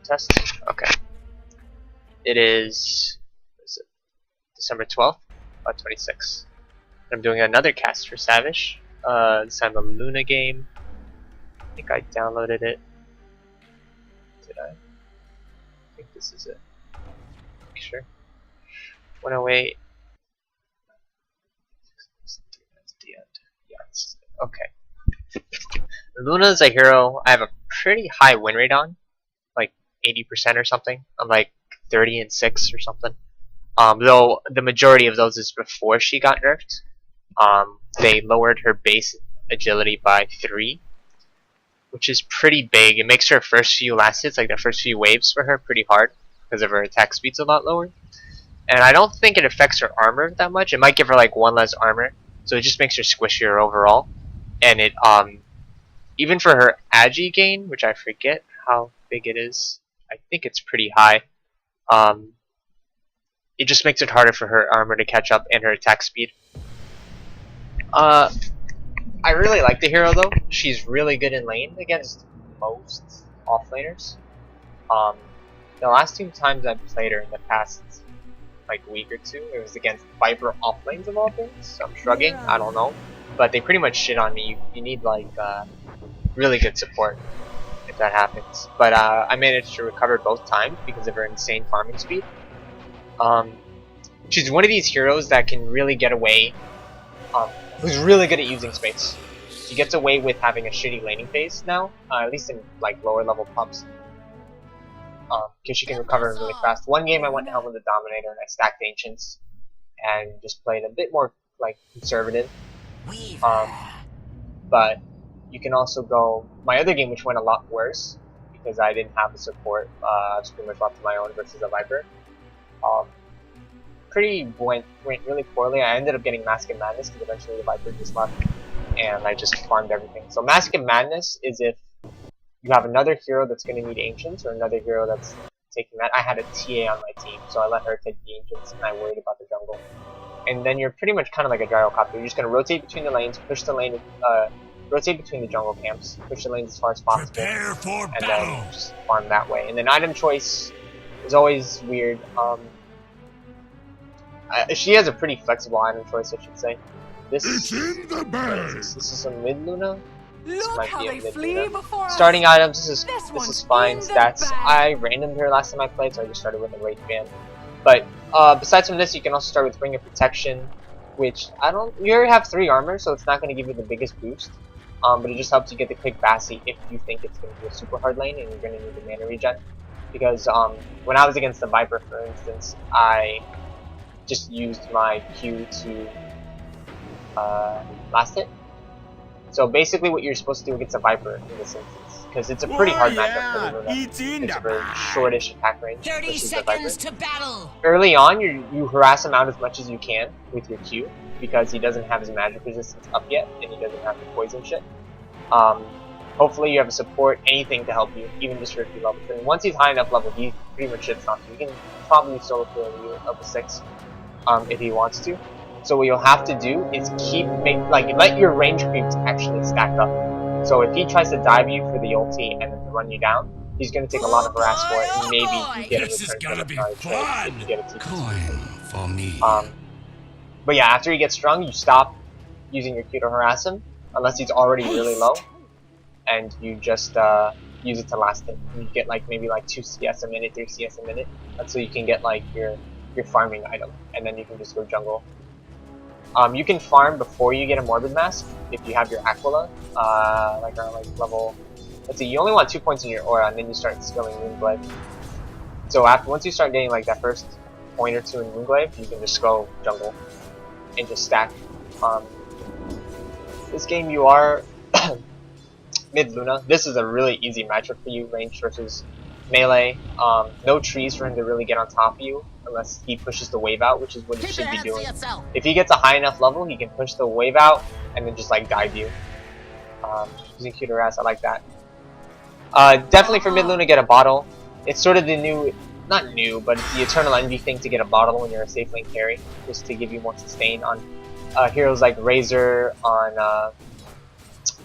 test. Okay. It is December 12th, 26. I'm doing another cast for Savish. This time a Luna game. I think I downloaded it. Did I? I think this is it. Make sure. 108. That's the end. Yeah, this is it. Okay. Luna is a hero I have a pretty high win rate on. Like 80% or something. I'm like 30-6 or something. Though the majority of those is before she got nerfed. They lowered her base agility by 3, which is pretty big. It makes her first few last hits, like the first few waves for her, pretty hard because of her attack speed's a lot lower. And I don't think it affects her armor that much. It might give her like 1 less armor, so it just makes her squishier overall. And it even for her agi gain, which I forget how big it is. I think it's pretty high. It just makes it harder for her armor to catch up and her attack speed. I really like the hero though. She's really good in lane against most offlaners. The last 2 times I've played her in the past like week or 2, it was against Viper offlanes of all things. So I'm shrugging. I don't know, but they pretty much shit on me. You need like really good support if that happens. But I managed to recover both times because of her insane farming speed. She's one of these heroes that can really get away. Who's really good at using space. She gets away with having a shitty laning phase now, at least in like lower level pumps, because she can recover really fast. One game I went Helm of the Dominator and I stacked Ancients and just played a bit more like conservative. But you can also go my other game, which went a lot worse because I didn't have the support. I was pretty much left to my own versus a Viper. Went really poorly. I ended up getting Mask of Madness because eventually the Viper just left and I just farmed everything. So Mask of Madness is if you have another hero that's going to need Ancients or another hero that's taking that. I had a TA on my team, so I let her take the Ancients and I worried about the jungle. And then you're pretty much kind of like a gyrocopter. You're just going to rotate between the lanes, push the lane, rotate between the jungle camps, push the lanes as far as possible, and then just farm that way. And then item choice is always weird. She has a pretty flexible item choice, I should say. This is a mid Luna. This might be a mid Luna. Starting items. This is fine. Stats. I randomed her last time I played, so I just started with a Wraith Band. But besides from this, you can also start with Ring of Protection, which you already have 3 armor, so it's not going to give you the biggest boost. But it just helps you get the quick Bassy if you think it's going to be a super hard lane and you're going to need the mana regen. Because when I was against the Viper, for instance, I just used my Q to last hit. So basically what you're supposed to do against a Viper in this instance, because it's a pretty hard matchup for the Luna. It's a very shortish attack range 30 versus the seconds Viper. to battle. Early on, you harass him out as much as you can with your Q, because he doesn't have his magic resistance up yet, and he doesn't have the poison shit. Hopefully you have a support, anything to help you, even just for a few levels. And once he's high enough level, he pretty much shits on you. You can probably solo kill you at level 6. If he wants to. So what you'll have to do is let your range creeps actually stack up. So if he tries to dive you for the ulti and then run you down, he's going to take a lot of harass for it, and maybe you get a return from the trade if you get a TP. For me. But yeah, after he gets strung, you stop using your Q to harass him, unless he's already really low, and you just use it to last him. You get like maybe like 2 CS a minute, 3 CS a minute, that's so you can get like your farming item, and then you can just go jungle. You can farm before you get a Morbid Mask if you have your Aquila, like level. Let's see, you only want 2 points in your aura, and then you start skilling Moonglaive. So once you start getting like that first point or 2 in Moonglaive, you can just go jungle and just stack. This game you are mid Luna. This is a really easy matchup for you, range versus melee. No trees for him to really get on top of you unless he pushes the wave out, which is what he should be doing. If he gets a high enough level, he can push the wave out and then just like dive you. Using Q to harass, I like that. Definitely for mid Luna, get a bottle. It's sort of the new, not new, but it's the Eternal Envy thing to get a bottle when you're a safe lane carry, just to give you more sustain on heroes like Razor, on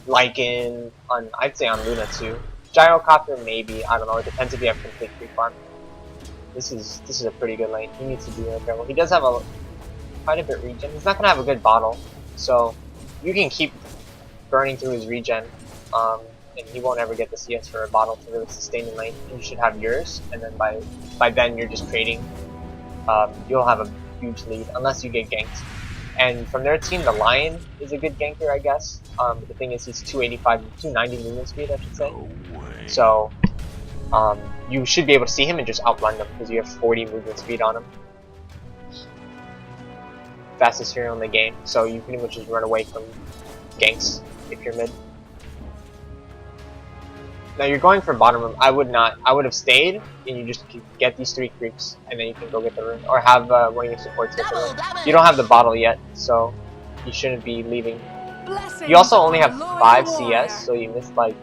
Lycan, I'd say on Luna too. Gyrocopter maybe, I don't know, it depends if you have complete free farm. This is a pretty good lane. He needs to be really careful. He does have quite a bit regen. He's not gonna have a good bottle, so you can keep burning through his regen, and he won't ever get the CS for a bottle to really sustain the lane. You should have yours, and then by then you're just trading. You'll have a huge lead unless you get ganked. And from their team, the Lion is a good ganker, I guess. The thing is, he's 290 movement speed, I should say. So you should be able to see him and just outrun them because you have 40 movement speed on him. Fastest hero in the game, so you pretty much just run away from ganks if you're mid. Now you're going for bottom room. I would not. I would have stayed, and you just get these 3 creeps, and then you can go get the rune, or have one of your supports get the rune. You don't have the bottle yet, so you shouldn't be leaving. You also only have 5 CS, so you missed like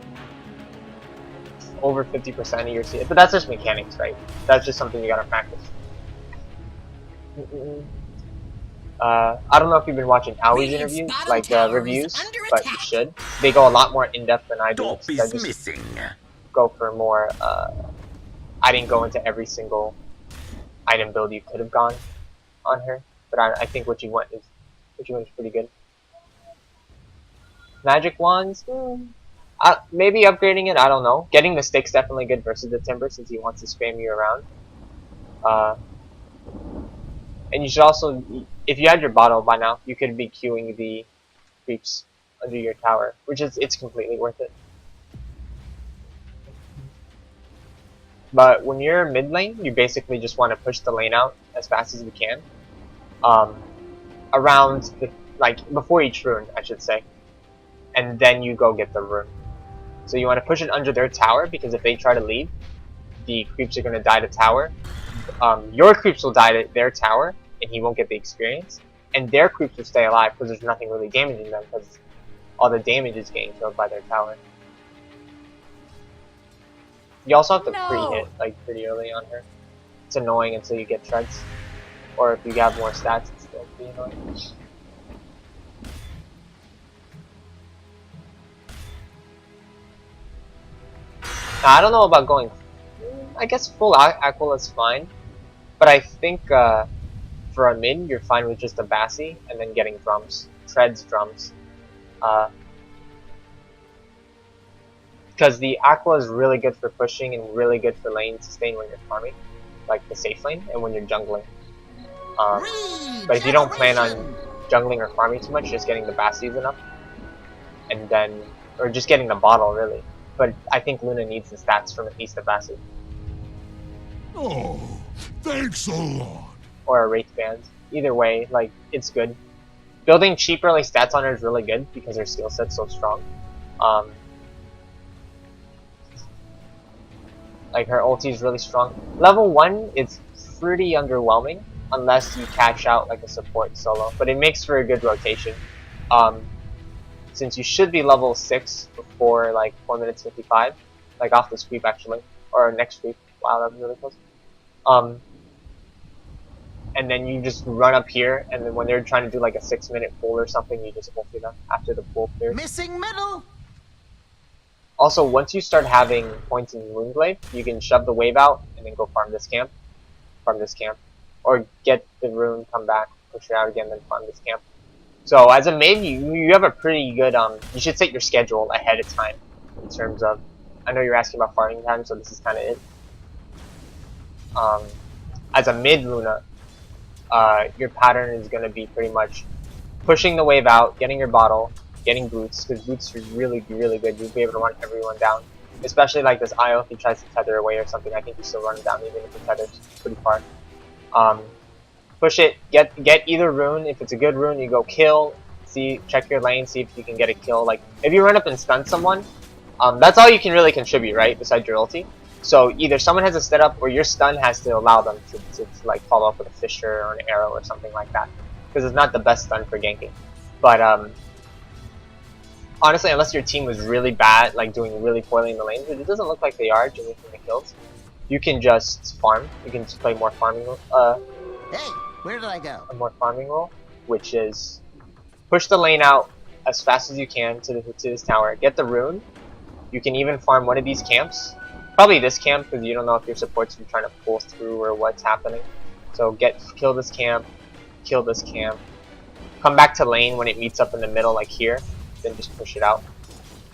over 50% of your CS. But that's just mechanics, right? That's just something you gotta practice. I don't know if you've been watching Owie's interviews, like reviews, but you should. They go a lot more in depth than I do. I just go for more. I didn't go into every single item build you could have gone on her, but I think what you went is pretty good. Magic wands, maybe upgrading it. I don't know. Getting the stick's definitely good versus the timber since he wants to spam you around. And you should also, if you had your bottle by now, you could be queuing the creeps under your tower, which it's completely worth it. But when you're mid lane, you basically just want to push the lane out as fast as you can. Around before each rune, I should say, and then you go get the rune. So you want to push it under their tower because if they try to leave, the creeps are going to die to tower. Your creeps will die to their tower, and he won't get the experience. And their creeps will stay alive because there's nothing really damaging them because all the damage is getting killed by their tower. You also have to pre-hit pretty early on her. It's annoying until you get treads, or if you have more stats, it's still pretty annoying. Now, I don't know about going. I guess full Aquila is fine, but I think for a mid, you're fine with just a Bassi and then getting drums, treads drums. Because the Aqua is really good for pushing and really good for lane sustain when you're farming, like the safe lane, and when you're jungling. But if you don't plan on jungling or farming too much, just getting the Bassi is enough. And then, or just getting the bottle, really. But I think Luna needs the stats from at least the Bassi. Oh, thanks a lot. Or a Wraith Band. Either way, like, it's good. Building cheap early stats on her is really good because her skill set's so strong. Like, her ulti is really strong. Level 1 is pretty underwhelming unless you catch out like a support solo, but it makes for a good rotation. Since you should be level 6 before like 4 minutes 55, like off the sweep actually, or next sweep. Wow, that was really close. And then you just run up here, and then when they're trying to do like a 6-minute pull or something, you just ulti them after the pull clears. Missing middle. Also, once you start having points in Moonglaive, you can shove the wave out and then go farm this camp, or get the rune, come back, push it out again, then farm this camp. So as a mid, you have a pretty good you should set your schedule ahead of time in terms of. I know you're asking about farming time, so this is kind of it. As a mid Luna, your pattern is going to be pretty much pushing the wave out, getting your bottle, getting boots, because boots are really good. You'll be able to run everyone down. Especially like this Io, if he tries to tether away or something, I think you still run him down even if he tethers pretty far. Push it, get either rune. If it's a good rune, you go kill, check your lane, see if you can get a kill. Like, if you run up and stun someone, that's all you can really contribute, right, besides your ulti. So either someone has to set up, or your stun has to allow them to like follow up with a Fisher or an arrow or something like that. Because it's not the best stun for ganking. But honestly, unless your team was really bad, like doing really poorly in the lane, which it doesn't look like they are, just making the kills, you can just farm. You can just play more farming. Hey, where did I go? A more farming role, which is push the lane out as fast as you can to this tower, get the rune, You can even farm one of these camps. Probably this camp, because you don't know if your support's been trying to pull through or what's happening. So kill this camp, kill this camp. Come back to lane when it meets up in the middle, like here. Then just push it out.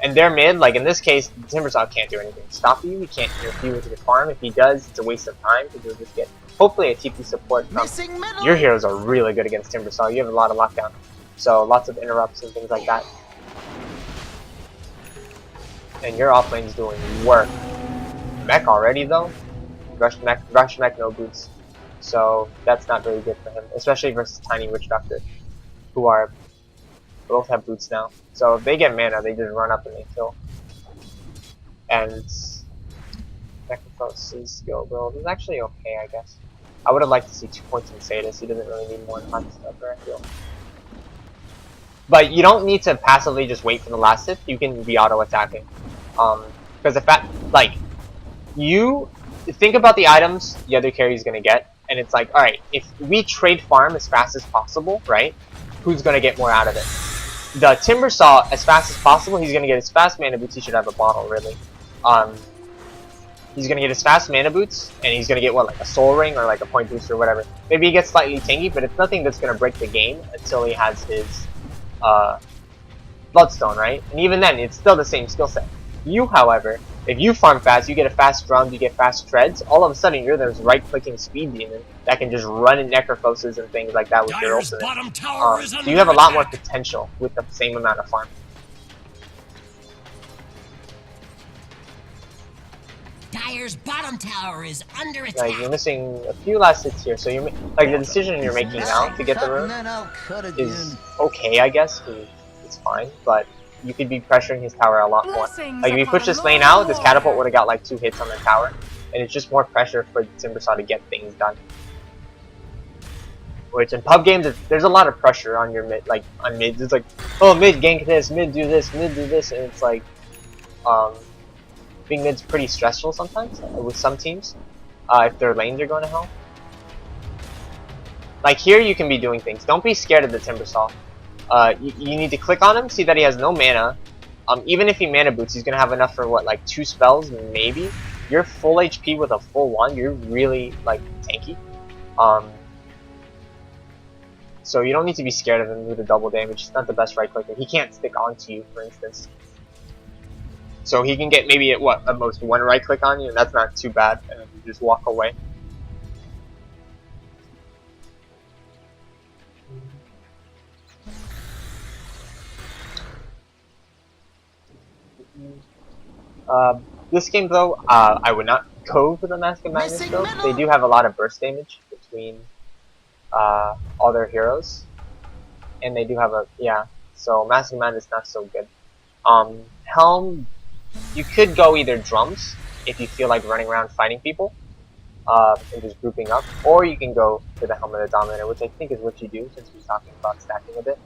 And they're mid, like in this case, Timbersaw can't do anything to stop you. He can't interfere with your farm. If he does, it's a waste of time because you'll just get hopefully a TP support from your heroes are really good against Timbersaw. You have a lot of lockdown. So lots of interrupts and things like that. And your offlane's doing work. Mech already though. Rush mech, no boots. So that's not very good for him, especially versus Tiny Witch Doctor, who are both have boots now. So if they get mana, they just run up and they kill. And Necrophos' skill build is actually okay, I guess. I would have liked to see 2 points in Sadis. He doesn't really need more than Hot Stepper, I feel. But you don't need to passively just wait for the last hit. You can be auto-attacking. Because if that, like, you think about the items the other carry is going to get, and it's like, alright, if we trade farm as fast as possible, right, who's going to get more out of it? The Timbersaw, as fast as possible, he's going to get his fast mana boots. He should have a bottle, really. He's going to get his fast mana boots, and he's going to get, what, like a soul ring or like a point boost or whatever. Maybe he gets slightly tanky, but it's nothing that's going to break the game until he has his Bloodstone, right? And even then, it's still the same skill set. You, however, if you farm fast, you get a fast drum, you get fast treads, all of a sudden you're this right-clicking speed demon that can just run in Necrophoses and things like that with your ultimate. So you have a lot more potential with the same amount of farm. Dire's bottom tower is under attack. Like, you're missing a few last hits here, so you're like the decision you're making now to get the rune is okay, I guess. It's fine, but you could be pressuring his tower a lot more. Like if you push this lane out, this catapult would have got like 2 hits on the tower, and it's just more pressure for Timbersaw to get things done. Which in pub games, there's a lot of pressure on your mid, like on mids. It's like, oh, mid gank this, mid do this, mid do this, and it's like, being mid's pretty stressful sometimes with some teams if their lanes are going to hell. Like here, you can be doing things. Don't be scared of the Timbersaw. You need to click on him, see that he has no mana. Even if he mana boots, he's gonna have enough for what, like 2 spells, maybe. You're full HP with a full 1. You're really like tanky. So you don't need to be scared of him with a double damage. He's not the best right clicker. He can't stick onto you, for instance. So he can get maybe at most 1 right click on you, and that's not too bad. And you just walk away. This game though, I would not go for the Mask of Madness though. They do have a lot of burst damage between all their heroes, and they do have a so Mask of Madness not so good. Helm, you could go either drums if you feel like running around fighting people and just grouping up, or you can go to the Helm of the Dominator, which I think is what you do since we're talking about stacking a bit.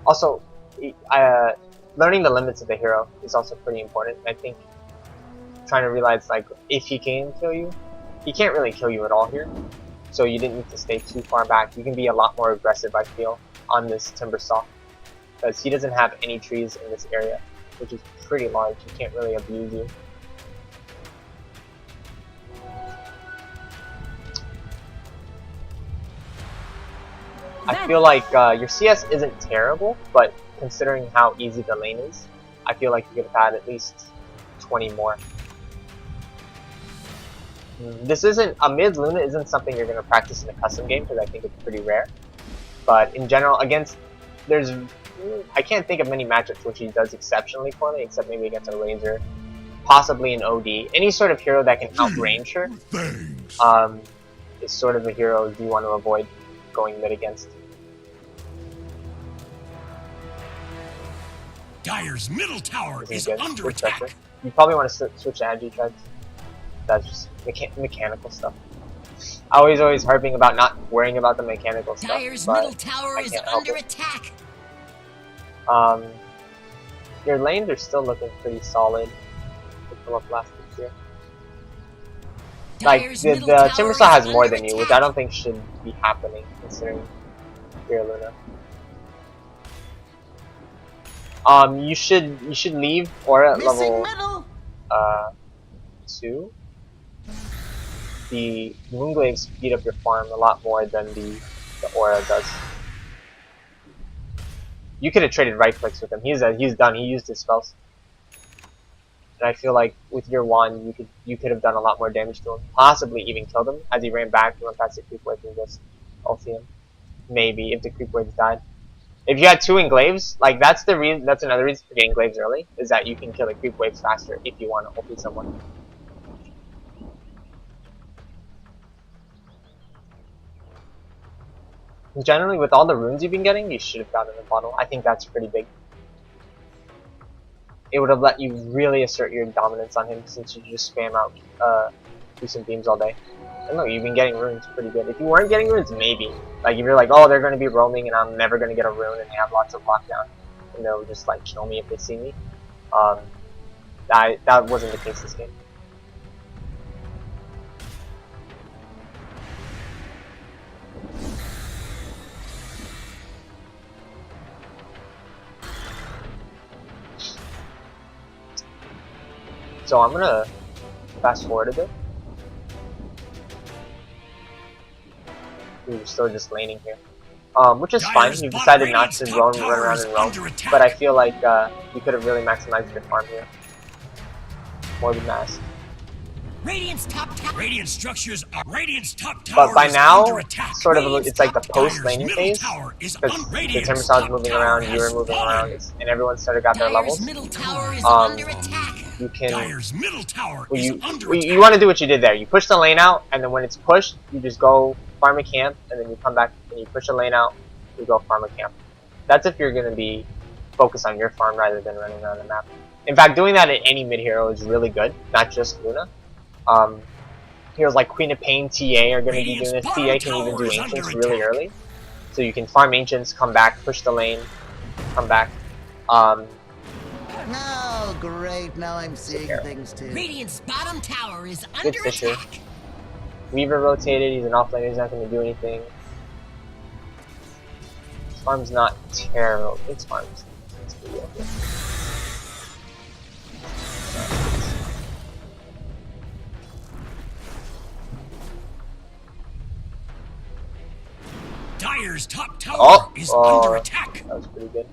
Also, learning the limits of the hero is also pretty important. I think trying to realize, like, if he can kill you, he can't really kill you at all here. So you didn't need to stay too far back. You can be a lot more aggressive, I feel, on this Timbersaw. Because he doesn't have any trees in this area, which is pretty large. He can't really abuse you. I feel like your CS isn't terrible, but considering how easy the lane is, I feel like you could have had at least 20 more. This isn't, a mid Luna isn't something you're going to practice in a custom game, because I think it's pretty rare. But in general, against, I can't think of many matchups which he does exceptionally poorly, except maybe against a Razor, possibly an OD. Any sort of hero that can outrange her is sort of a hero you want to avoid going mid against. Dire's middle tower is under attack. You probably want to switch to Agi Treads. That's just mechanical stuff. I was always harping about not worrying about the mechanical stuff. Dire's middle tower is under attack. Your lanes are still looking pretty solid. To pull up last year. Like the Timbersaw has more than you, which I don't think should be happening considering you're Luna. You should leave aura at Missing level middle. 2. The Moonglaves speed up your farm a lot more than the aura does. You could have traded right clicks with him. He's done. He used his spells. And I feel like with your wand, you could have done a lot more damage to him. Possibly even killed him as he ran back and went past the creep wave and just ulti him. Maybe if the creep waves died. If you had 2 Englaves, like that's the reason. That's another reason for getting Glaves early is that you can kill the creep waves faster if you want to ulti someone. Generally, with all the runes you've been getting, you should have gotten a bottle. I think that's pretty big. It would have let you really assert your dominance on him since you just spam out decent beams all day. And look, you've been getting runes pretty good. If you weren't getting runes, maybe. Like if you're like, oh, they're going to be roaming and I'm never going to get a rune and they have lots of lockdown. And they'll just like kill me if they see me. That wasn't the case this game. So I'm gonna fast forward a bit. We're still just laning here, which is fine. You've decided not to run around and roam, but I feel like you could have really maximized your farm here. More than mass. Radiant's top tower. Radiant structures are Radiant's top tower. But by is now, under attack. sort of, it's like the post laning Dire's phase, middle tower is because the Radiant's Timbersaw is top moving tower around, you're has moving fallen. around, and everyone sort of got their Dire's levels. middle tower is under attack. You can. Dire's middle tower is under attack. You want to do what you did there. You push the lane out, and then when it's pushed, you just go farm a camp, and then you come back and you push the lane out, you go farm a camp. That's if you're going to be focused on your farm rather than running around the map. In fact, doing that in any mid hero is really good, not just Luna. Heroes like Queen of Pain, TA are going to be doing this. TA can even do Ancients really early. So you can farm Ancients, come back, push the lane, come back. No, great. Now I'm seeing things too. Radiant's bottom tower is Good under Fisher. attack. Weaver rotated, he's an offlaner, he's not going to do anything. His farm's not terrible. It's farm's. It's pretty okay. Dire's top tower is under attack. That was pretty good.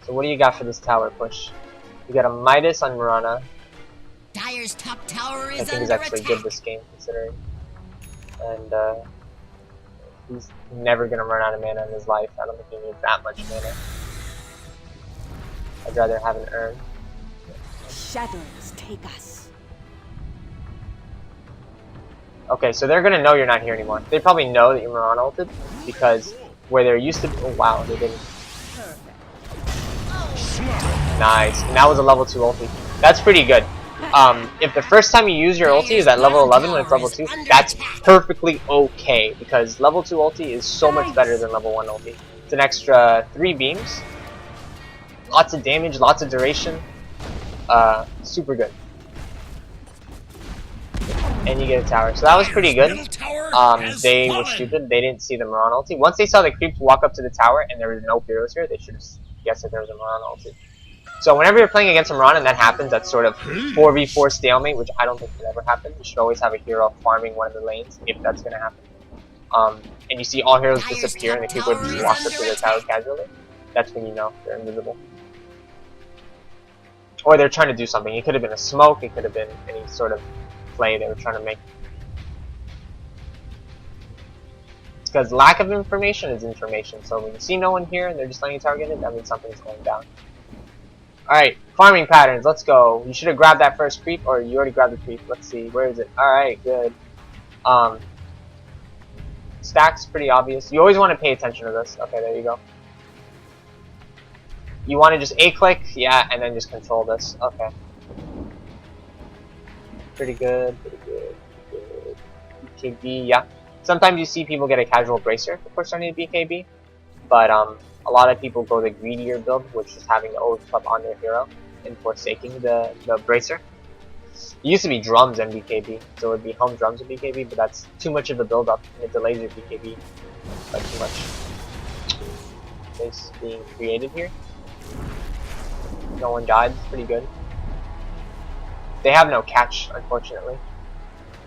So what do you got for this tower push? You got a Midas on Mirana. Dire's top tower I is think he's under actually attack. good this game considering. And he's never gonna run out of mana in his life. I don't think he needs that much mana. I'd rather have an urn. Shadows take us. Okay, so they're gonna know you're not here anymore. They probably know that you're Mirana ulted because where there used to be, oh wow, they didn't. Nice, and that was a level 2 ulti. That's pretty good. If the first time you use your ulti is at level 11 when it's level 2, that's perfectly okay because level 2 ulti is so much better than level 1 ulti. It's an extra 3 beams, lots of damage, lots of duration, super good. And you get a tower, so that was pretty good. They were stupid, they didn't see the Mirana ulti. Once they saw the creeps walk up to the tower and there was no heroes here, they should have guessed that there was a Mirana ulti. So whenever you're playing against a Mirana and that happens, that's sort of 4v4 stalemate, which I don't think will ever happen. You should always have a hero farming one of the lanes if that's going to happen. And you see all heroes disappear and the people just walk up to the tower casually. That's when you know they're invisible. Or they're trying to do something. It could have been a smoke, it could have been any sort of play they were trying to make. Because lack of information is information. So when you see no one here and they're just letting you target it, that means something's going down. Alright, farming patterns, let's go. You should have grabbed that first creep, or you already grabbed the creep. Let's see, where is it? Alright, good. Stacks, pretty obvious. You always want to pay attention to this. Okay, there you go. You want to just A-click, yeah, and then just control this. Okay. Pretty good, pretty good, good. BKB, yeah. Sometimes you see people get a casual bracer before starting to BKB, but a lot of people go the greedier build, which is having the Oath Club on their hero and forsaking the bracer. It used to be drums and BKB, so it would be home drums and BKB, but that's too much of a build up and it delays your BKB by too much. space being created here. No one died. It's pretty good. They have no catch, unfortunately.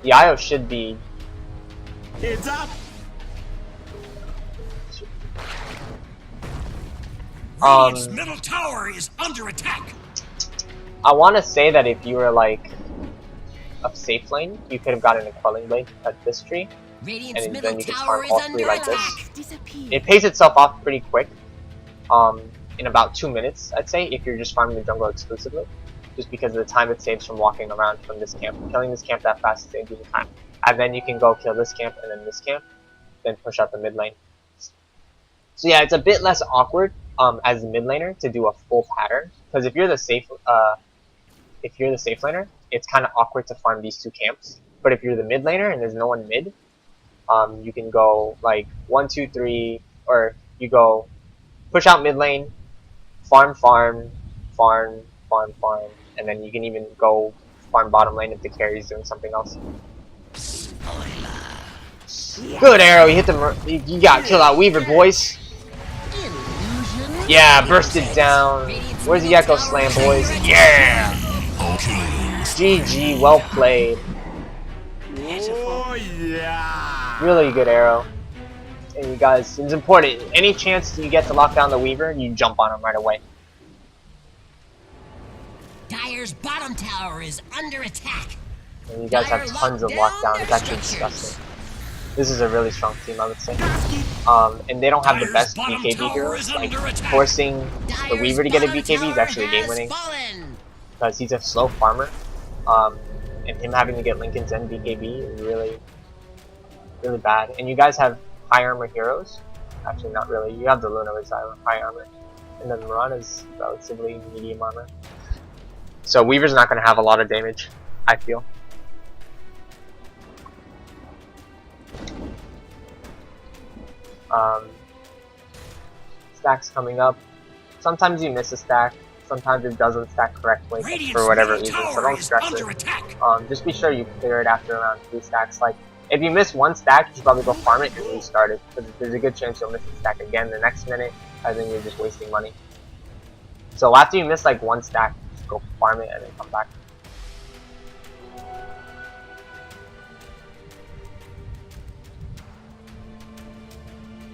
The IO should be. Heads up! Radiant's middle tower is under attack. I want to say that if you were like a safe lane, you could have gotten a quelling blade at this tree, Radiant's and middle then you could tower farm is all under three like attack. this. It pays itself off pretty quick, in about 2 minutes, I'd say, if you're just farming the jungle exclusively, just because of the time it saves from walking around from this camp. Killing this camp that fast saves you the time, and then you can go kill this camp and then this camp, then push out the mid lane. So yeah, it's a bit less awkward as the mid laner to do a full pattern, because if you're the safe laner, it's kind of awkward to farm these two camps. But if you're the mid laner and there's no one mid, you can go like 1, 2, 3, or you go push out mid lane, farm, and then you can even go farm bottom lane if the carry's doing something else. Good arrow, you hit the. You got kill out Weaver, boys. Yeah, burst it down. Where's the Echo Slam, boys? Yeah! GG, well played. Oh yeah! Really good arrow. And you guys, it's important. Any chance you get to lock down the Weaver, you jump on him right away. Dire's bottom tower is under attack. And you guys have tons of lockdown. It's actually disgusting. This is a really strong team, I would say. And they don't have the best BKB heroes. Like, forcing the Weaver to get a BKB is actually game winning, because he's a slow farmer. And him having to get Linken's Zen BKB is really, really bad. And you guys have high armor heroes. Actually, not really. You have the Luna with high armor, and then Mirana's relatively medium armor. So Weaver's not going to have a lot of damage, I feel. Stacks coming up. Sometimes you miss a stack. Sometimes it doesn't stack correctly for whatever reason. So don't stress it. Just be sure you clear it after around 3 stacks. Like, if you miss 1 stack, you should probably go farm it and restart it, because there's a good chance you'll miss the stack again the next minute, and then you're just wasting money. So after you miss like 1 stack, just go farm it and then come back.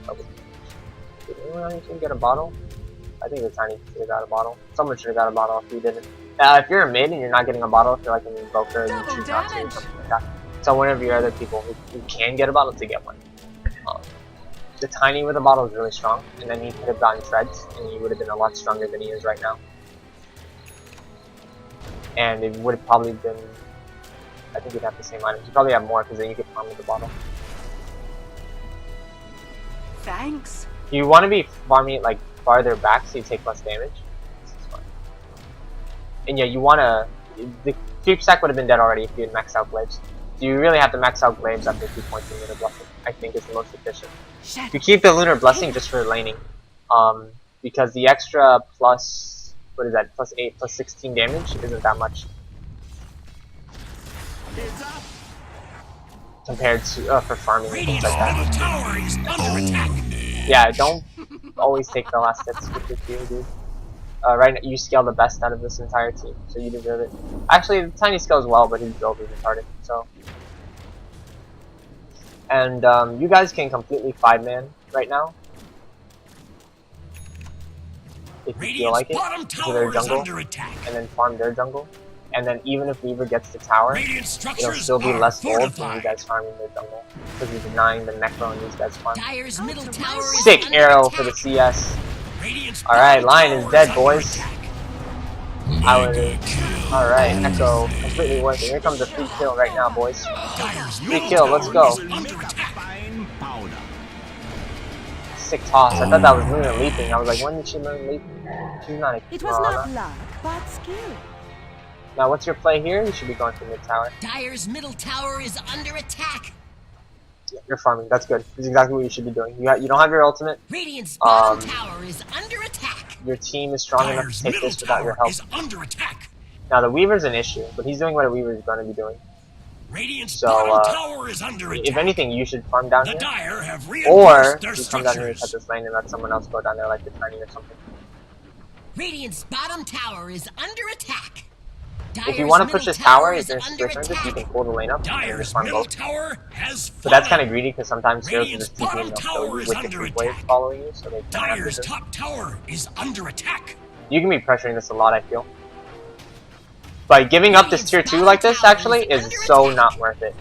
Okay. Did anyone actually get a bottle? I think the Tiny should have got a bottle. Someone should have got a bottle if you didn't. If you're a mid and you're not getting a bottle, if you're like an invoker and you choose not to or something like that. So one of your other people who can get a bottle to get one. The Tiny with a bottle is really strong, and then he could have gotten treads, and he would have been a lot stronger than he is right now. And it would have probably been, I think you'd have the same items. You probably have more, because then you could farm with the bottle. Thanks. You want to be farming it like farther back so you take less damage. This is fine. And yeah, you want to. The creep stack would have been dead already if you had maxed out Glaives. So you really have to max out Glaives after 2 points in Lunar Blessing. I think is the most efficient. You keep the Lunar Blessing just for laning. Because the extra plus, what is that, plus 8, plus 16 damage isn't that much. Compared to, for farming and things like that. Yeah, don't always take the last hits with your Q, dude. Right now, you scale the best out of this entire team, so you deserve it. Actually, the Tiny scales well, but his build is retarded, so. And you guys can completely 5-man right now. If you feel like it, to their jungle, and then farm their jungle. And then even if Weaver gets the tower, it'll still be less gold than you guys farming their jungle, because you're denying the Necro and these guys farm. Sick arrow for the CS. Alright, Lion is dead, boys. Alright, Echo completely worth it. Here comes a free kill right now, boys. Free kill, let's go. Sick toss. I thought that was Luna leaping. I was like, when did she learn leaping? She's not a It was not luck, but skill. Now, what's your play here? You should be going for mid tower. Dire's middle tower is under attack. Yeah, you're farming. That's good. That's exactly what you should be doing. You don't have your ultimate. Radiant's bottom tower is under attack. Your team is strong enough to take this without your help. Under attack. Now, the Weaver's an issue, but he's doing what a Weaver is going to be doing. Radiant's So, bottom tower is under if attack. anything, you should farm down The here. Dire have Or reinforced their you come down here and cut structures. this lane and let someone else go down there like the tiny or something. Radiant's bottom tower is under attack. If you want to push this tower, if you're switching this, you can pull the lane up and Dire's just farm middle both. tower has But that's kind fallen. of greedy because sometimes heroes will Radiant's just TP and they'll kill you bottom with tower the is creep under wave attack. following you, so they kind of have Dire's to. top tower is under attack. You can be pressuring this a lot, I feel. But giving up this tier 2 like this, actually, is so not worth it.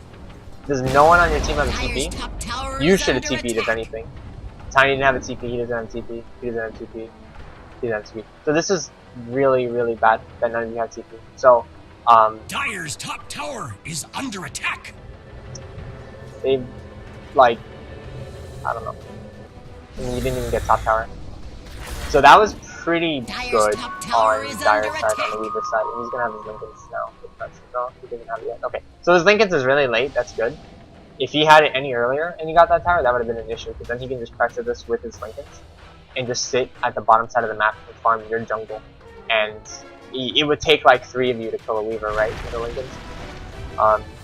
There's no one on your team on the Dire's TP. top tower You is should have under TP'd if attack. anything. Tiny didn't have a TP, he doesn't have a TP, he doesn't have a TP, he doesn't have a TP. So this is really, really bad that none of you have TP. So, Dire's top tower is under attack. they, like, I don't know. I mean, you didn't even get top tower. So that was pretty Dire's good top tower on is Dire's under side, attack. on the Weaver side. And he's gonna have his Lincolns now. No, he doesn't have it yet. Okay, so his Lincolns is really late, that's good. If he had it any earlier and he got that tower, that would have been an issue, because then he can just pressure this with his Lincolns and just sit at the bottom side of the map and farm your jungle. And it would take like 3 of you to kill a Weaver, right, with the Lincolns.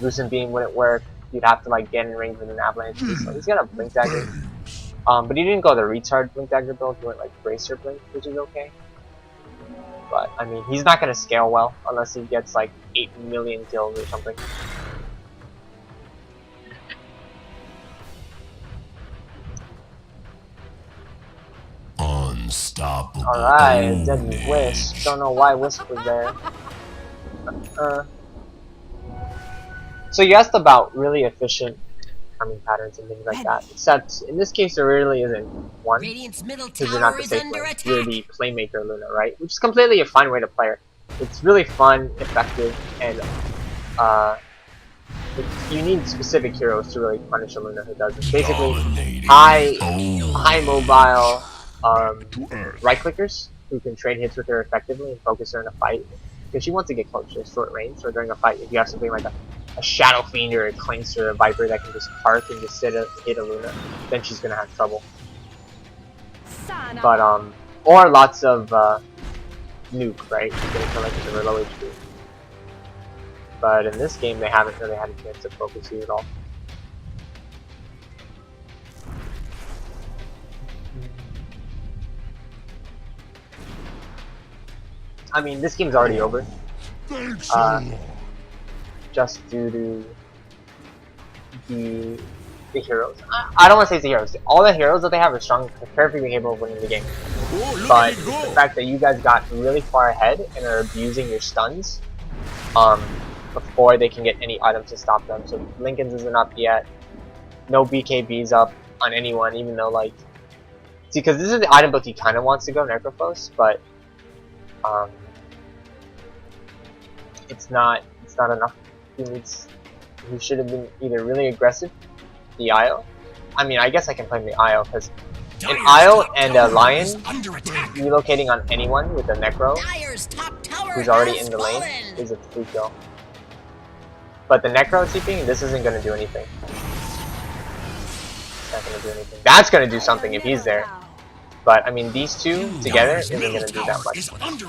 Lucent Beam wouldn't work, you'd have to like get in range with an Avalanche. So he's got a Blink Dagger. But he didn't go the retard Blink Dagger build, he went like Bracer Blink, which is okay. But, I mean, he's not gonna scale well unless he gets like 8 million kills or something. Unstoppable. Alright, Deadly Wish. Don't know why Wisp was there. So you asked about really efficient farming patterns and things like that. Except, in this case, there really isn't one. Radiant's middle Because you're not tower the is safe under lane. attack. You're the playmaker Luna, right? Which is completely a fine way to play her. It's really fun, effective, and you need specific heroes to really punish a Luna who does it. Basically, Dominating. high mobile right clickers who can trade hits with her effectively and focus her in a fight. Because she wants to get close to short range, so during a fight, if you have something like a Shadow Fiend or a Clinks or a Viper that can just park and just hit a Luna, then she's gonna have trouble. Sana. But or lots of nuke, right? You're gonna kill like with a low HP. But in this game, they haven't really had a chance to focus you at all. I mean, this game's already over, Thanks a lot. just due to the heroes. I don't want to say it's the heroes. All the heroes that they have are strong, perfectly capable of winning the game. Oh, look But at it the go. fact that you guys got really far ahead and are abusing your stuns, before they can get any items to stop them. So Lincoln's isn't up yet. No BKB's up on anyone, even though like, see, because this is the item build he kind of wants to go Necrophos, but it's not enough. He should have been either really aggressive, the IO. I mean, I guess I can play him the IO because an IO and a Lion Under attack. relocating on anyone with a Necro Dire's top tower who's already has in the lane fallen. is a free kill. But the Necro TPing, this isn't going to do anything. It's not going to do anything. That's going to do something if he's there. But, I mean, these two together Dire's isn't middle going to do tower that much. is under